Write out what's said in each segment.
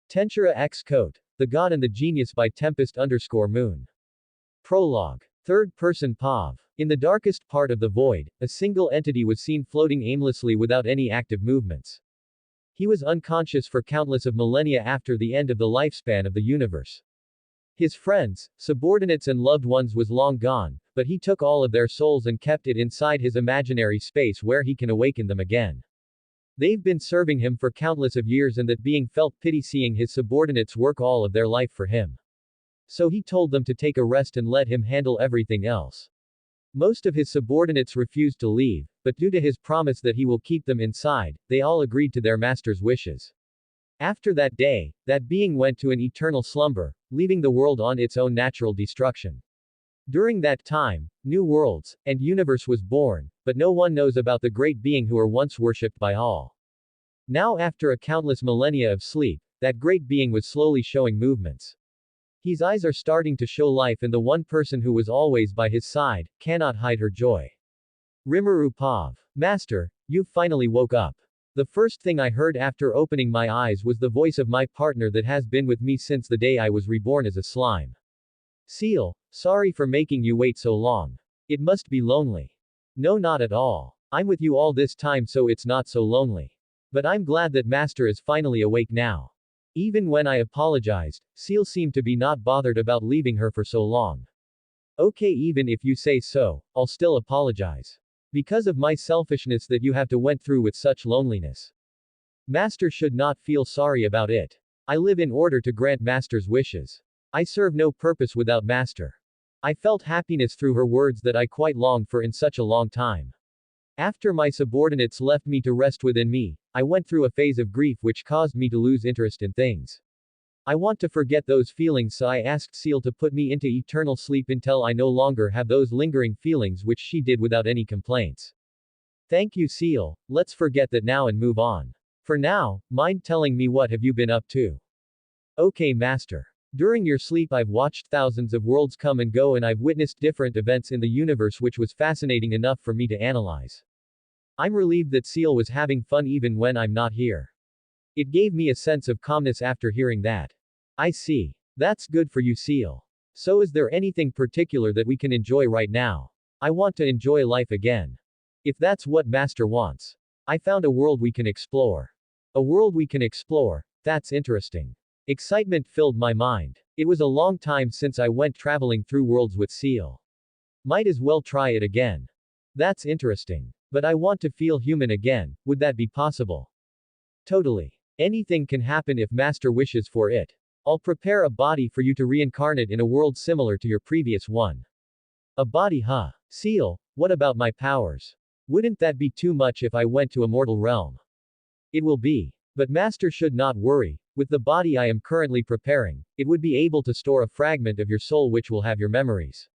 Tensura X Cote. The God and the Genius by Tempest_Moon. Prologue. Third person POV. In the darkest part of the void, a single entity was seen floating aimlessly without any active movements. He was unconscious for countless of millennia after the end of the lifespan of the universe. His friends, subordinates and loved ones was long gone, but he took all of their souls and kept it inside his imaginary space where he can awaken them again. They've been serving him for countless of years and that being felt pity seeing his subordinates work all of their life for him. So he told them to take a rest and let him handle everything else. Most of his subordinates refused to leave, but due to his promise that he will keep them inside, they all agreed to their master's wishes. After that day, that being went to an eternal slumber, leaving the world on its own natural destruction. During that time, new worlds and universe was born, but no one knows about the great being who were once worshipped by all. Now after a countless millennia of sleep, that great being was slowly showing movements. His eyes are starting to show life and the one person who was always by his side, cannot hide her joy. Rimuru Pav. Master, you finally woke up. The first thing I heard after opening my eyes was the voice of my partner that has been with me since the day I was reborn as a slime. Seal, sorry for making you wait so long. It must be lonely. No, not at all. I'm with you all this time so it's not so lonely. But I'm glad that Master is finally awake now. Even when I apologized, Seal seemed to be not bothered about leaving her for so long. Okay, even if you say so, I'll still apologize. Because of my selfishness that you have to went through with such loneliness. Master should not feel sorry about it. I live in order to grant Master's wishes. I serve no purpose without Master. I felt happiness through her words that I quite longed for in such a long time. After my subordinates left me to rest within me, I went through a phase of grief which caused me to lose interest in things. I want to forget those feelings so I asked Seal to put me into eternal sleep until I no longer have those lingering feelings which she did without any complaints. Thank you Seal, let's forget that now and move on. For now, mind telling me what have you been up to? Okay Master. During your sleep I've watched thousands of worlds come and go and I've witnessed different events in the universe which was fascinating enough for me to analyze. I'm relieved that Seal was having fun even when I'm not here. It gave me a sense of calmness after hearing that. I see. That's good for you Seal. So is there anything particular that we can enjoy right now? I want to enjoy life again. If that's what Master wants. I found a world we can explore. A world we can explore, that's interesting. Excitement filled my mind. It was a long time since I went traveling through worlds with Seal. Might as well try it again. That's interesting. But I want to feel human again, would that be possible? Totally. Anything can happen if Master wishes for it. I'll prepare a body for you to reincarnate in a world similar to your previous one. A body, huh? Seal, what about my powers? Wouldn't that be too much if I went to a mortal realm? It will be. But Master should not worry, with the body I am currently preparing, it would be able to store a fragment of your soul which will have your memories.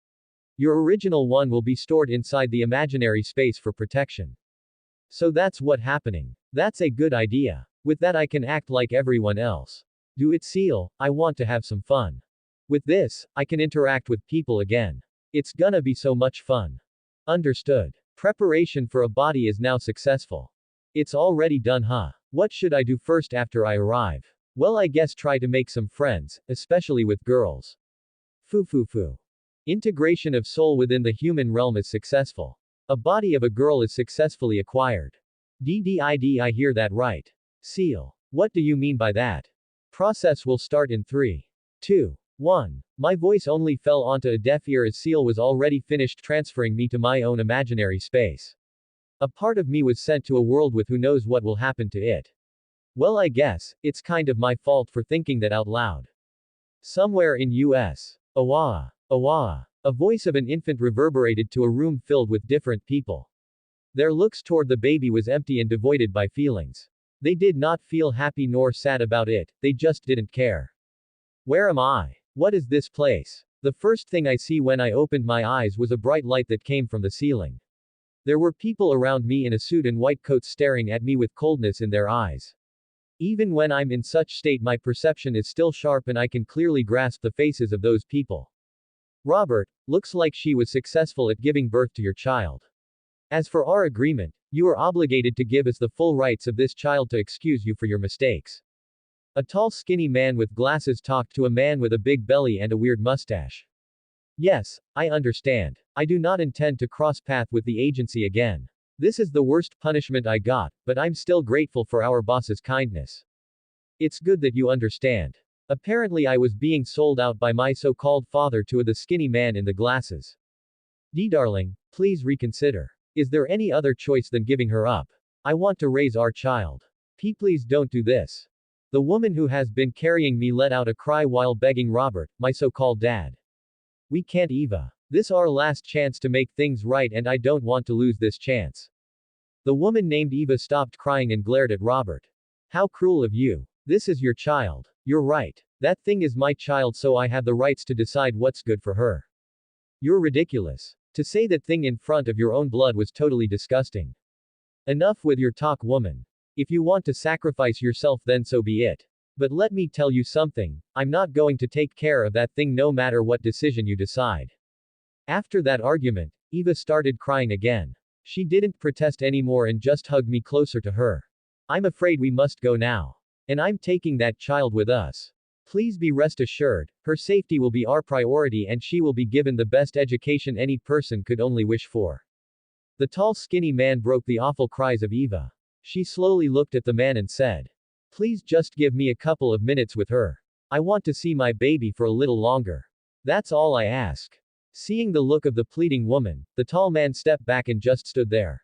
Your original one will be stored inside the imaginary space for protection. So that's what happening. That's a good idea. With that I can act like everyone else. Do it Seal, I want to have some fun. With this, I can interact with people again. It's gonna be so much fun. Understood. Preparation for a body is now successful. It's already done huh? What should I do first after I arrive? Well I guess try to make some friends, especially with girls. Foo. Integration of soul within the human realm is successful. A body of a girl is successfully acquired. DDID I hear that right. Seal. What do you mean by that? Process will start in 3, 2, 1. My voice only fell onto a deaf ear as Seal was already finished transferring me to my own imaginary space. A part of me was sent to a world with who knows what will happen to it. Well I guess, it's kind of my fault for thinking that out loud. Somewhere in US. Awaa. A voice of an infant reverberated to a room filled with different people. Their looks toward the baby was empty and devoid by feelings. They did not feel happy nor sad about it, they just didn't care. Where am I? What is this place? The first thing I see when I opened my eyes was a bright light that came from the ceiling. There were people around me in a suit and white coats staring at me with coldness in their eyes. Even when I'm in such state my perception is still sharp and I can clearly grasp the faces of those people. Robert, looks like she was successful at giving birth to your child. As for our agreement, you are obligated to give us the full rights of this child to excuse you for your mistakes. A tall skinny man with glasses talked to a man with a big belly and a weird mustache. Yes, I understand. I do not intend to cross path with the agency again. This is the worst punishment I got, but I'm still grateful for our boss's kindness. It's good that you understand. Apparently I was being sold out by my so-called father to the skinny man in the glasses. Darling, please reconsider. Is there any other choice than giving her up? I want to raise our child. Please don't do this. The woman who has been carrying me let out a cry while begging Robert, my so-called dad. We can't, Eva. This our last chance to make things right and I don't want to lose this chance. The woman named Eva stopped crying and glared at Robert. How cruel of you. This is your child. You're right. That thing is my child, so I have the rights to decide what's good for her. You're ridiculous. To say that thing in front of your own blood was totally disgusting. Enough with your talk, woman. If you want to sacrifice yourself, then so be it. But let me tell you something, I'm not going to take care of that thing no matter what decision you decide. After that argument, Eva started crying again. She didn't protest anymore and just hugged me closer to her. I'm afraid we must go now. And I'm taking that child with us. Please be rest assured, her safety will be our priority and she will be given the best education any person could only wish for. The tall skinny man broke the awful cries of Eva. She slowly looked at the man and said, please just give me a couple of minutes with her. I want to see my baby for a little longer. That's all I ask. Seeing the look of the pleading woman, the tall man stepped back and just stood there.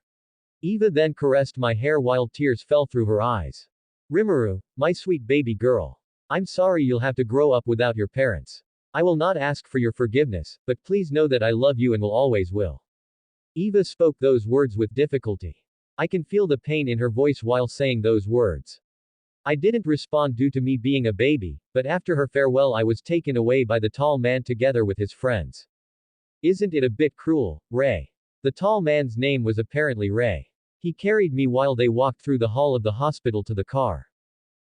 Eva then caressed my hair while tears fell through her eyes. Rimuru, my sweet baby girl. I'm sorry you'll have to grow up without your parents. I will not ask for your forgiveness, but please know that I love you and will always will. Eva spoke those words with difficulty. I can feel the pain in her voice while saying those words. I didn't respond due to me being a baby, but after her farewell I was taken away by the tall man together with his friends. Isn't it a bit cruel, Ray? The tall man's name was apparently Ray. He carried me while they walked through the hall of the hospital to the car.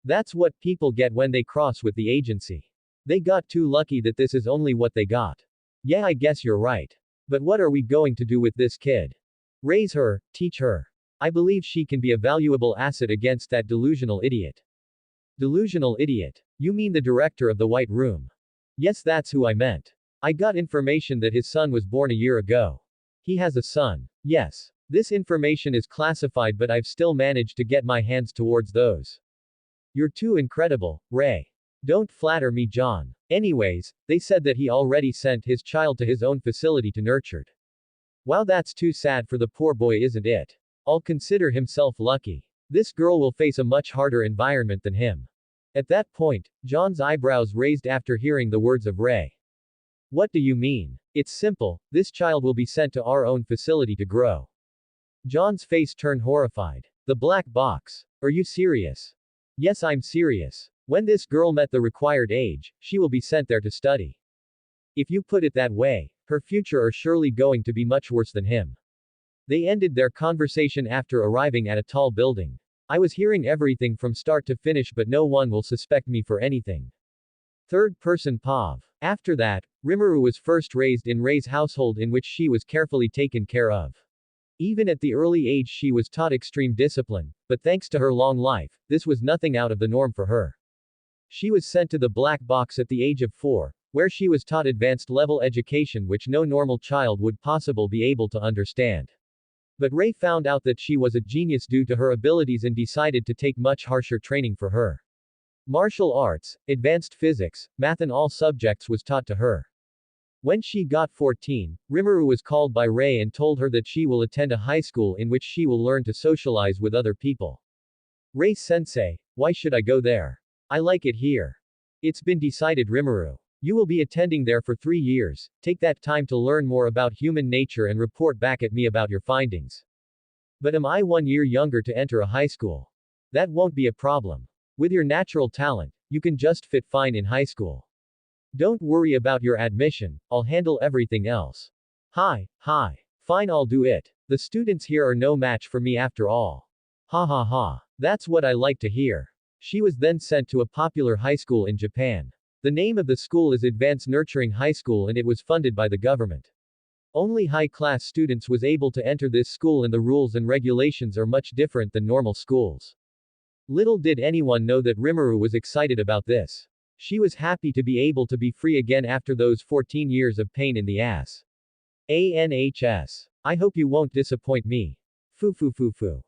That's what people get when they cross with the agency. They got too lucky that this is only what they got. Yeah, I guess you're right. But what are we going to do with this kid? Raise her, teach her. I believe she can be a valuable asset against that delusional idiot. Delusional idiot? You mean the director of the White Room? Yes, that's who I meant. I got information that his son was born a year ago. He has a son. Yes. This information is classified, but I've still managed to get my hands towards those. You're too incredible, Ray. Don't flatter me, John. Anyways, they said that he already sent his child to his own facility to nurtured. Wow, that's too sad for the poor boy, isn't it? I'll consider himself lucky. This girl will face a much harder environment than him. At that point, John's eyebrows raised after hearing the words of Ray. What do you mean? It's simple, this child will be sent to our own facility to grow. John's face turned horrified. The black box. Are you serious? Yes, I'm serious. When this girl met the required age, she will be sent there to study. If you put it that way, her future are surely going to be much worse than him. They ended their conversation after arriving at a tall building. I was hearing everything from start to finish, but no one will suspect me for anything. Third person Pav. After that, Rimuru was first raised in Ray's household, in which she was carefully taken care of. Even at the early age she was taught extreme discipline, but thanks to her long life, this was nothing out of the norm for her. She was sent to the black box at the age of 4, where she was taught advanced level education which no normal child would possibly be able to understand. But Ray found out that she was a genius due to her abilities and decided to take much harsher training for her. Martial arts, advanced physics, math and all subjects was taught to her. When she got 14, Rimuru was called by Ray and told her that she will attend a high school in which she will learn to socialize with other people. Ray-sensei, why should I go there? I like it here. It's been decided, Rimuru. You will be attending there for 3 years, take that time to learn more about human nature and report back at me about your findings. But am I 1 year younger to enter a high school? That won't be a problem. With your natural talent, you can just fit fine in high school. Don't worry about your admission, I'll handle everything else. Hi. Fine, I'll do it. The students here are no match for me after all. Ha ha ha. That's what I like to hear. She was then sent to a popular high school in Japan. The name of the school is Advanced Nurturing High School and it was funded by the government. Only high-class students was able to enter this school and the rules and regulations are much different than normal schools. Little did anyone know that Rimuru was excited about this. She was happy to be able to be free again after those 14 years of pain in the ass. ANHS. I hope you won't disappoint me. Foo foo foo foo.